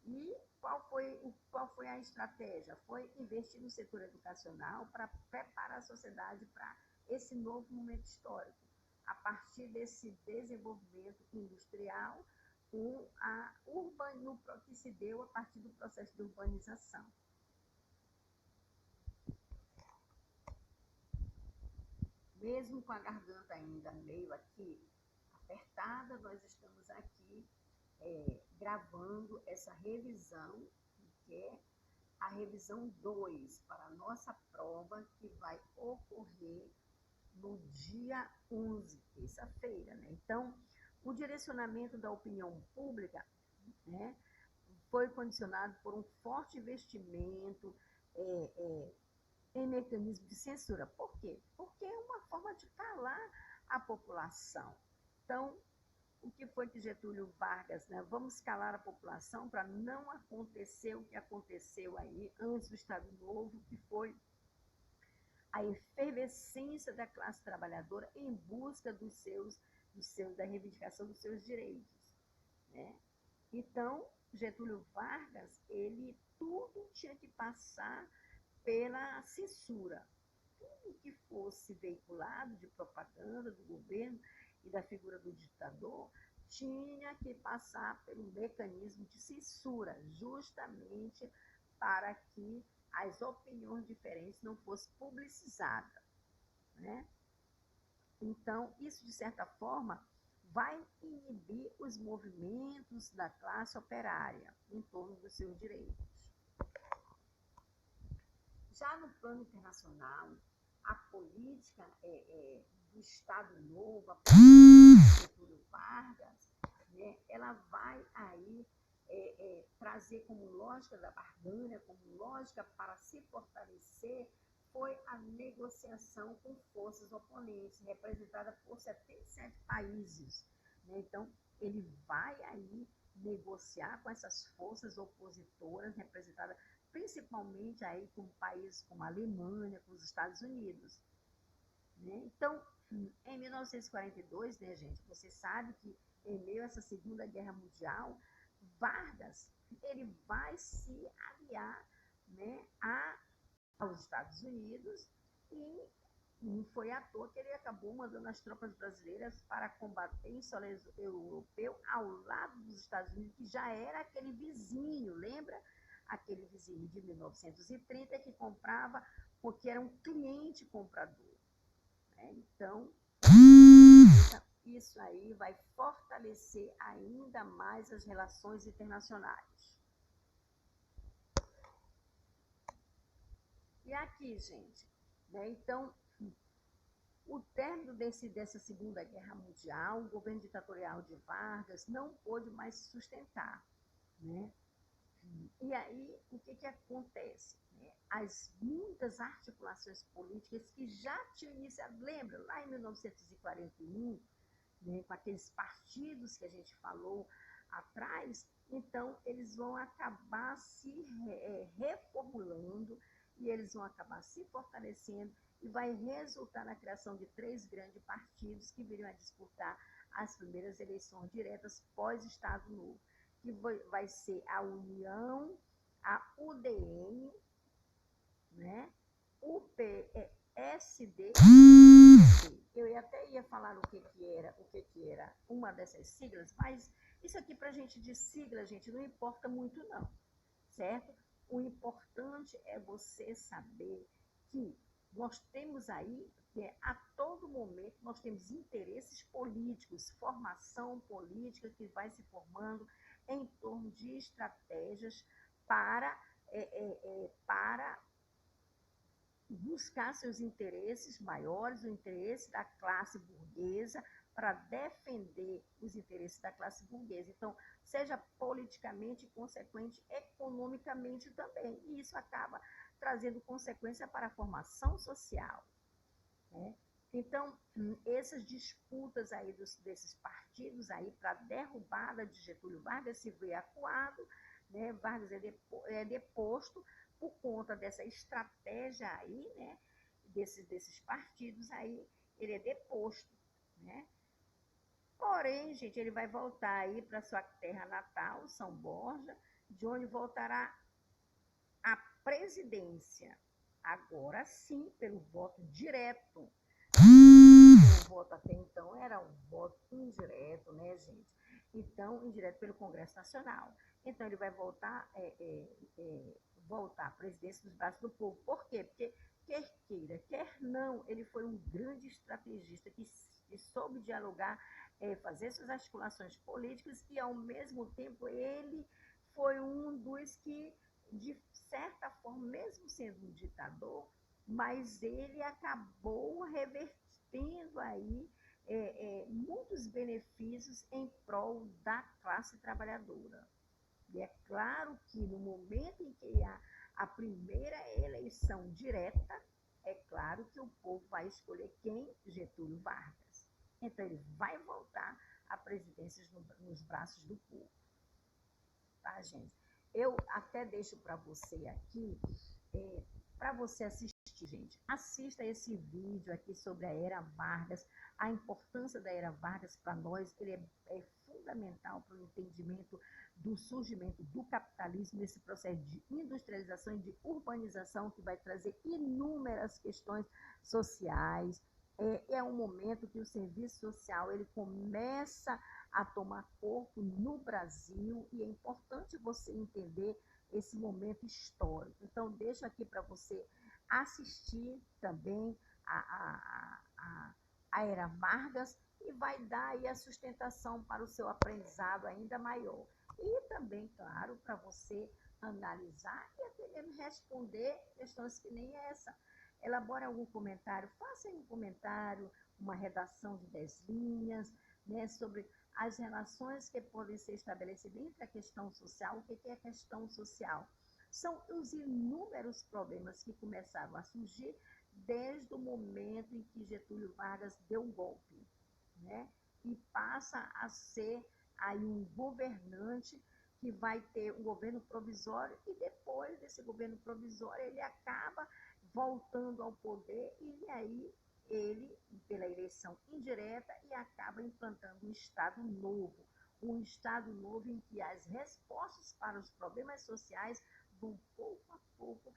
E qual foi a estratégia? Foi investir no setor educacional para preparar a sociedade para esse novo momento histórico, a partir desse desenvolvimento industrial que se deu a partir do processo de urbanização. Mesmo com a garganta ainda meio aqui apertada, nós estamos aqui gravando essa revisão, que é a revisão 2 para a nossa prova, que vai ocorrer no dia 11, terça-feira, né? Então, o direcionamento da opinião pública, né, foi condicionado por um forte investimento em mecanismo de censura. Por quê? Porque é uma forma de calar a população. Então, o que foi que Getúlio Vargas, né? Vamos calar a população para não acontecer o que aconteceu aí antes do Estado Novo, que foi a efervescência da classe trabalhadora em busca da reivindicação dos seus direitos, né? Então, Getúlio Vargas, tudo tinha que passar pela censura. Tudo que fosse veiculado de propaganda do governo e da figura do ditador tinha que passar pelo mecanismo de censura, justamente para que as opiniões diferentes não fossem publicizadas, né? Então, isso, de certa forma, vai inibir os movimentos da classe operária em torno dos seus direitos. Já no plano internacional, a política do Estado Novo, a política de Getúlio Vargas, né, ela vai aí trazer como lógica da barganha, como lógica para se fortalecer, foi a negociação com forças oponentes, representada por 77 países, né? Então, ele vai aí negociar com essas forças opositoras, representadas principalmente aí com países como a Alemanha, com os Estados Unidos, né? Então, em 1942, né, gente, você sabe que em meio a essa Segunda Guerra Mundial, Vargas, ele vai se aliar, né, aos Estados Unidos, e não foi à toa que ele acabou mandando as tropas brasileiras para combater em solo europeu ao lado dos Estados Unidos, que já era aquele vizinho, lembra? Aquele vizinho de 1930 que comprava, porque era um cliente comprador, né? Então, isso aí vai fortalecer ainda mais as relações internacionais. E aqui, gente, né? Então, o término dessa Segunda Guerra Mundial, o governo ditatorial de Vargas não pôde mais se sustentar, né? E aí, o que acontece? As muitas articulações políticas que já tinham iniciado, lembra, lá em 1941, né, com aqueles partidos que a gente falou atrás, então eles vão acabar se reformulando e eles vão acabar se fortalecendo e vai resultar na criação de 3 grandes partidos que viriam a disputar as primeiras eleições diretas pós-Estado Novo, que vai ser a União, a UDN, né, o PSD. Eu até ia falar o que era uma dessas siglas, mas isso aqui para a gente de sigla, gente, não importa muito não, certo? O importante é você saber que nós temos aí, a todo momento, nós temos interesses políticos, formação política que vai se formando em torno de estratégias para buscar seus interesses maiores, o interesse da classe burguesa, para defender os interesses da classe burguesa. Então, seja politicamente e, consequente, economicamente também. E isso acaba trazendo consequência para a formação social, né? Então, essas disputas aí desses partidos aí para a derrubada de Getúlio Vargas se vê acuado, né? Vargas é deposto por conta dessa estratégia aí, né? Desses partidos aí, ele é deposto, né? Porém, gente, ele vai voltar aí para sua terra natal, São Borja, de onde voltará à presidência. Agora sim, pelo voto direto. O voto até então era um voto indireto, né, gente? Então, indireto pelo Congresso Nacional. Então, ele vai voltar à presidência dos braços do povo. Por quê? Porque, quer queira, quer não, ele foi um grande estrategista que soube dialogar, fazer suas articulações políticas e, ao mesmo tempo, ele foi um dos que, de certa forma, mesmo sendo um ditador, mas ele acabou revertendo aí muitos benefícios em prol da classe trabalhadora. E é claro que no momento em que há a primeira eleição direta, é claro que o povo vai escolher quem? Getúlio Vargas. Então ele vai voltar à presidência nos braços do povo. Tá, gente? Eu até deixo para você aqui, para você assistir, gente. Assista esse vídeo aqui sobre a Era Vargas, a importância da Era Vargas para nós, ele é fundamental para o entendimento do surgimento do capitalismo, nesse processo de industrialização e de urbanização que vai trazer inúmeras questões sociais. É um momento que o serviço social ele começa a tomar corpo no Brasil e é importante você entender esse momento histórico. Então, deixo aqui para você assistir também a Era Vargas e vai dar aí a sustentação para o seu aprendizado ainda maior. E também, claro, para você analisar e até mesmo responder questões que nem essa. Elabore algum comentário, faça um comentário, uma redação de 10 linhas, né, sobre as relações que podem ser estabelecidas entre a questão social. O que é a questão social? São os inúmeros problemas que começaram a surgir desde o momento em que Getúlio Vargas deu um golpe, né? E passa a ser aí um governante que vai ter um governo provisório e depois desse governo provisório ele acaba voltando ao poder e aí ele, pela eleição indireta, e acaba implantando um Estado novo em que as respostas para os problemas sociais vão pouco a pouco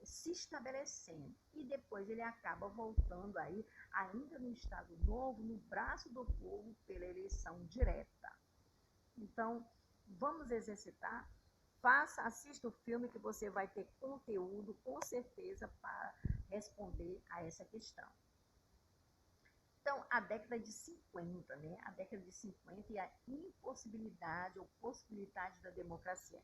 se estabelecendo. E depois ele acaba voltando aí, ainda no Estado Novo, no braço do povo, pela eleição direta. Então, vamos exercitar. Assista o filme que você vai ter conteúdo, com certeza, para responder a essa questão. Então, a década de 50, né? A década de 50 e a impossibilidade ou possibilidade da democracia.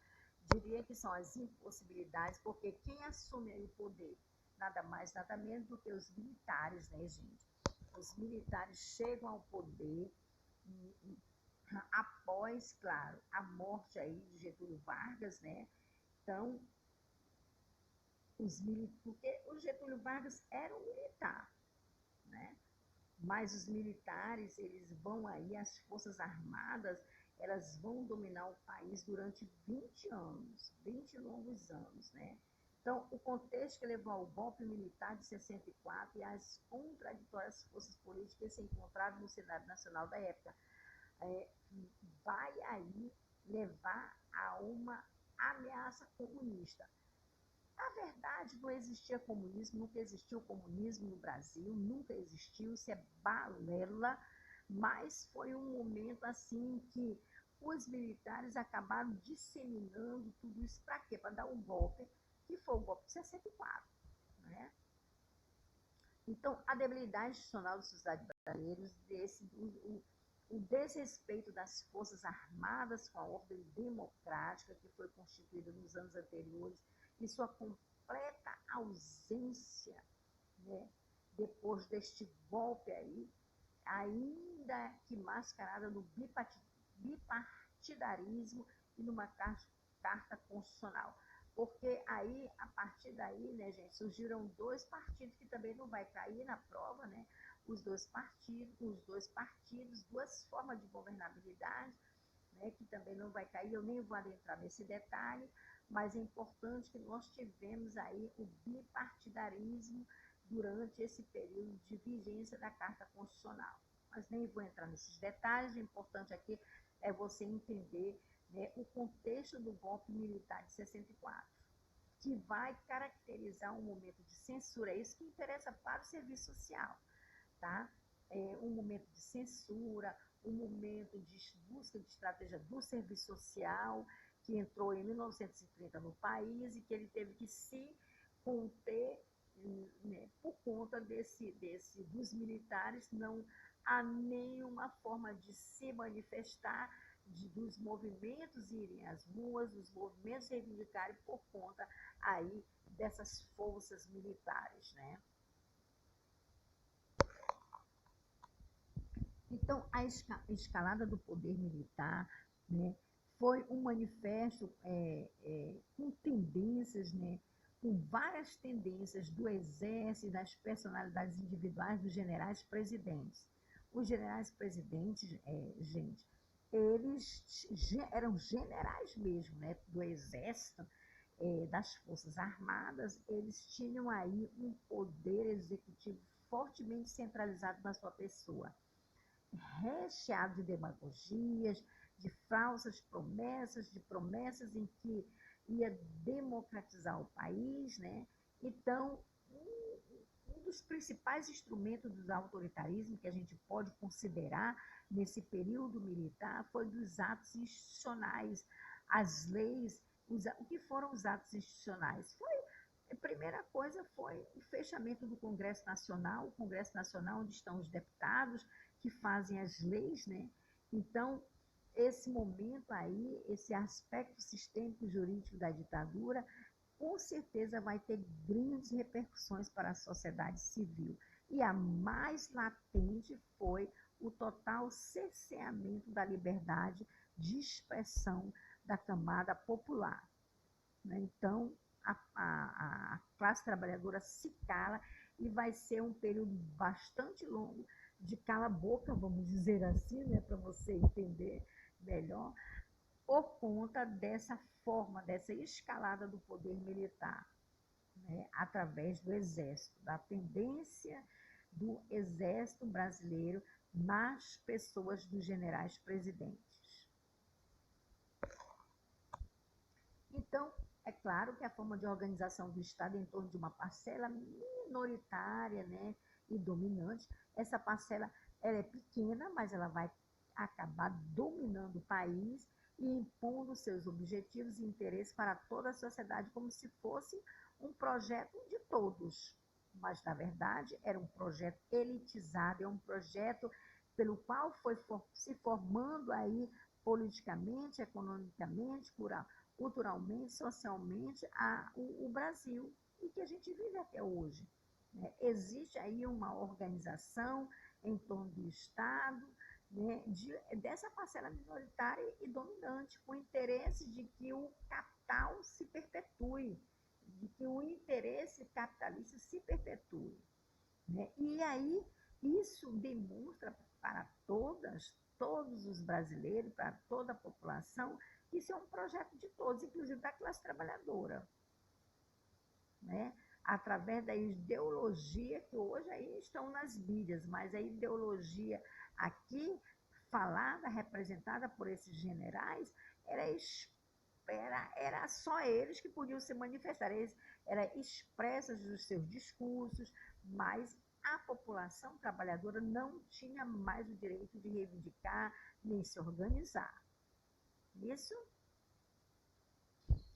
Diria que são as impossibilidades, porque quem assume aí o poder? Nada mais, nada menos do que os militares, né, gente? Os militares chegam ao poder após, claro, a morte aí de Getúlio Vargas, né? Então, porque o Getúlio Vargas era um militar, né? Mas os militares, eles vão aí, as Forças Armadas, elas vão dominar o país durante 20 anos, 20 longos anos, né? Então, o contexto que levou ao golpe militar de 64 e as contraditórias forças políticas que se encontravam no cenário nacional da época, vai aí levar a uma ameaça comunista. Na verdade, não existia comunismo, nunca existiu comunismo no Brasil, nunca existiu, isso é balela, mas foi um momento assim que os militares acabaram disseminando tudo isso para quê? Para dar um golpe, que foi o golpe de 64, né? Então, a debilidade institucional dos sociedades brasileiros, o desrespeito das Forças Armadas com a ordem democrática que foi constituída nos anos anteriores e sua completa ausência, né, depois deste golpe aí, ainda que mascarada no bipartidarismo e numa carta constitucional. Porque aí, a partir daí, né, gente, surgiram dois partidos que também não vai cair na prova, né? Os dois partidos, duas formas de governabilidade, né, que também não vai cair, eu nem vou adentrar nesse detalhe, mas é importante que nós tivemos aí o bipartidarismo durante esse período de vigência da Carta Constitucional. Mas nem vou entrar nesses detalhes, o importante aqui é você entender, né, o contexto do golpe militar de 64, que vai caracterizar um momento de censura, é isso que interessa para o serviço social, tá? Um momento de censura, um momento de busca de estratégia do serviço social, que entrou em 1930 no país e que ele teve que se conter, né, por conta dos militares não há nenhuma forma de se manifestar, dos movimentos irem às ruas, dos movimentos reivindicarem por conta aí dessas forças militares, né? Então, a escalada do poder militar, né, foi um manifesto com tendências, né, com várias tendências do exército, das personalidades individuais dos generais presidentes. Os generais presidentes, gente, eles eram generais mesmo, né, do exército, das forças armadas, eles tinham aí um poder executivo fortemente centralizado na sua pessoa, recheado de demagogias, de falsas promessas, de promessas em que ia democratizar o país, né? Então, um dos principais instrumentos do autoritarismo que a gente pode considerar nesse período militar foi dos atos institucionais, as leis. O que foram os atos institucionais? A primeira coisa foi o fechamento do Congresso Nacional, o Congresso Nacional onde estão os deputados que fazem as leis, né? Então, esse momento aí, esse aspecto sistêmico jurídico da ditadura, com certeza vai ter grandes repercussões para a sociedade civil. E a mais latente foi o total cerceamento da liberdade de expressão da camada popular. Então, a classe trabalhadora se cala e vai ser um período bastante longo de cala-boca, vamos dizer assim, né, para você entender melhor, por conta dessa forma, dessa escalada do poder militar, né, através do exército, da tendência do exército brasileiro nas pessoas dos generais presidentes. Então, é claro que a forma de organização do Estado em torno de uma parcela minoritária, né, e dominante, essa parcela ela é pequena, mas ela vai acabar dominando o país e impondo seus objetivos e interesses para toda a sociedade como se fosse um projeto de todos. Mas, na verdade, era um projeto elitizado, é um projeto pelo qual foi se formando aí politicamente, economicamente, culturalmente, socialmente, o Brasil, e que a gente vive até hoje. Né? Existe aí uma organização em torno do Estado, né, dessa parcela minoritária e dominante, com o interesse de que o capital se perpetue, de que o interesse capitalista se perpetue. Né? E aí isso demonstra para todos os brasileiros, para toda a população, que isso é um projeto de todos, inclusive da classe trabalhadora, né? Através da ideologia que hoje aí estão nas mídias, mas a ideologia aqui falada, representada por esses generais, era só eles que podiam se manifestar, era expressas dos seus discursos, mas a população trabalhadora não tinha mais o direito de reivindicar nem se organizar. Isso.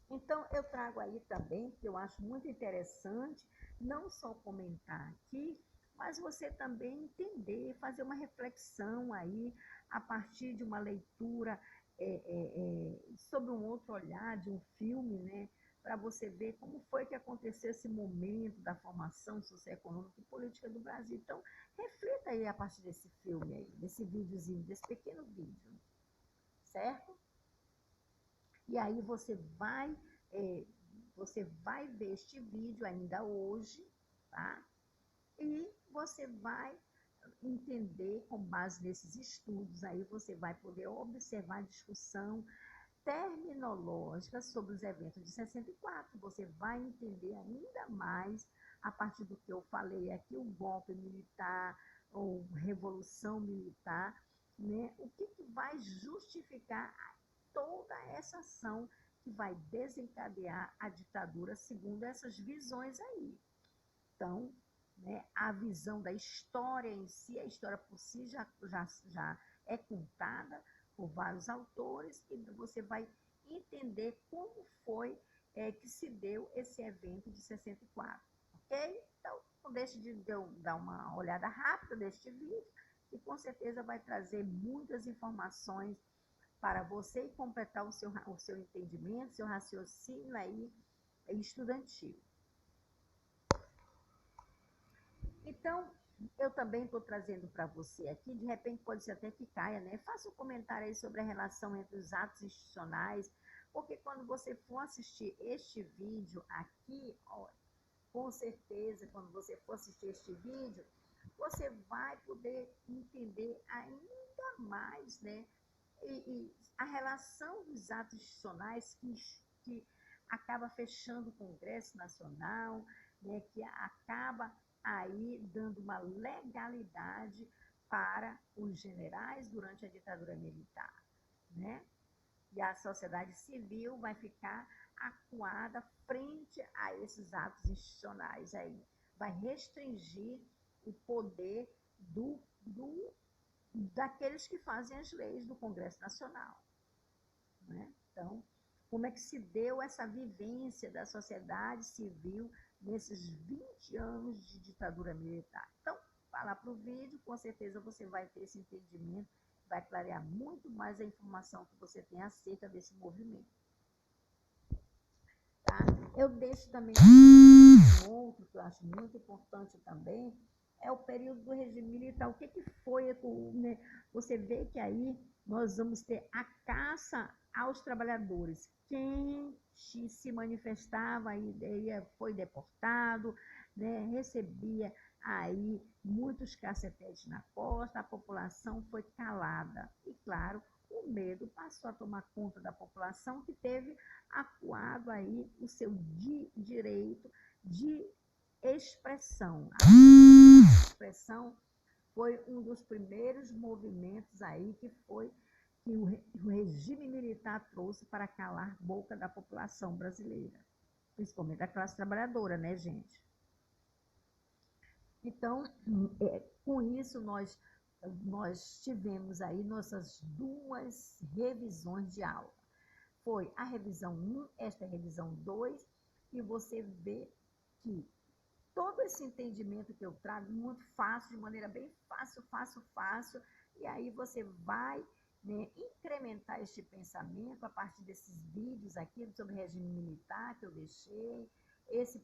Então, eu trago aí também, que eu acho muito interessante, não só comentar aqui, mas você também entender, fazer uma reflexão aí, a partir de uma leitura sobre um outro olhar, de um filme, né? Para você ver como foi que aconteceu esse momento da formação socioeconômica e política do Brasil. Então, reflita aí a partir desse filme aí, desse videozinho, desse pequeno vídeo, certo? E aí você vai ver este vídeo ainda hoje, tá? E você vai entender, com base nesses estudos aí, você vai poder observar a discussão terminológica sobre os eventos de 64. Você vai entender ainda mais, a partir do que eu falei aqui, o golpe militar ou revolução militar, né? O que vai justificar toda essa ação que vai desencadear a ditadura segundo essas visões aí. Então, né, a visão da história em si, a história por si já é contada por vários autores, e você vai entender como foi que se deu esse evento de 64, ok? Então, não deixe de dar uma olhada rápida neste vídeo, e com certeza vai trazer muitas informações para você completar o seu entendimento, seu raciocínio aí estudantil. Então, eu também estou trazendo para você aqui, de repente pode ser até que caia, né? Faça um comentário aí sobre a relação entre os atos institucionais, porque quando você for assistir este vídeo aqui, ó, com certeza, quando você for assistir este vídeo, você vai poder entender ainda mais, né? E a relação dos atos institucionais que acaba fechando o Congresso Nacional, né, que acaba aí dando uma legalidade para os generais durante a ditadura militar, né? E a sociedade civil vai ficar acuada frente a esses atos institucionais aí, vai restringir o poder daqueles que fazem as leis do Congresso Nacional, né? Então, como é que se deu essa vivência da sociedade civil nesses 20 anos de ditadura militar? Então, vá lá para o vídeo, com certeza você vai ter esse entendimento, vai clarear muito mais a informação que você tem acerca desse movimento. Tá? Eu deixo também um outro que eu acho muito importante também, é o período do regime militar. O que foi, né? Você vê que aí nós vamos ter a caça aos trabalhadores. Quem se manifestava aí foi deportado, né? Recebia aí muitos cacetetes na costa, a população foi calada. E claro, o medo passou a tomar conta da população, que teve acuado aí o seu direito de expressão. A expressão foi um dos primeiros movimentos aí que o regime militar trouxe para calar a boca da população brasileira, principalmente da classe trabalhadora, né, gente? Então, com isso, nós tivemos aí nossas duas revisões de aula. Foi a revisão 1, esta é a revisão 2, e você vê que todo esse entendimento que eu trago, muito fácil, de maneira bem fácil, e aí você vai, né, incrementar este pensamento a partir desses vídeos aqui sobre regime militar que eu deixei,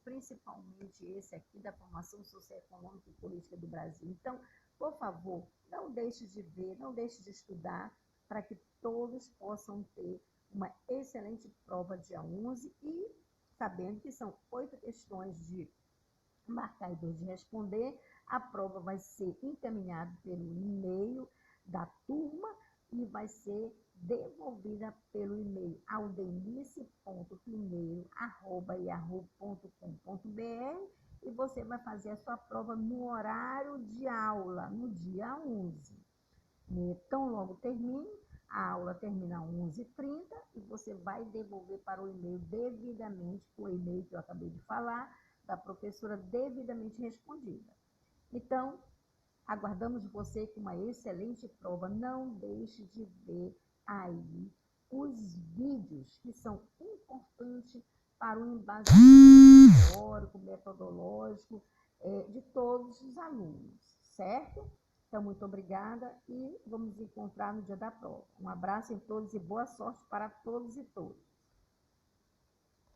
principalmente esse aqui da formação socioeconômica e política do Brasil. Então, por favor, não deixe de ver, não deixe de estudar, para que todos possam ter uma excelente prova dia 11, e sabendo que são 8 questões de marcar e 2 de responder, a prova vai ser encaminhada pelo e-mail da turma e vai ser devolvida pelo e-mail aldenice.primeiro@yahoo.com.br, e você vai fazer a sua prova no horário de aula, no dia 11. Então, logo termine, a aula termina às 11h30 e você vai devolver para o e-mail devidamente, o e-mail que eu acabei de falar, da professora devidamente respondida. Então, aguardamos de você com uma excelente prova. Não deixe de ver aí os vídeos que são importantes para o embasamento teórico, metodológico, de todos os alunos, certo? Então, muito obrigada e vamos nos encontrar no dia da prova. Um abraço em todos e boa sorte para todos e todas.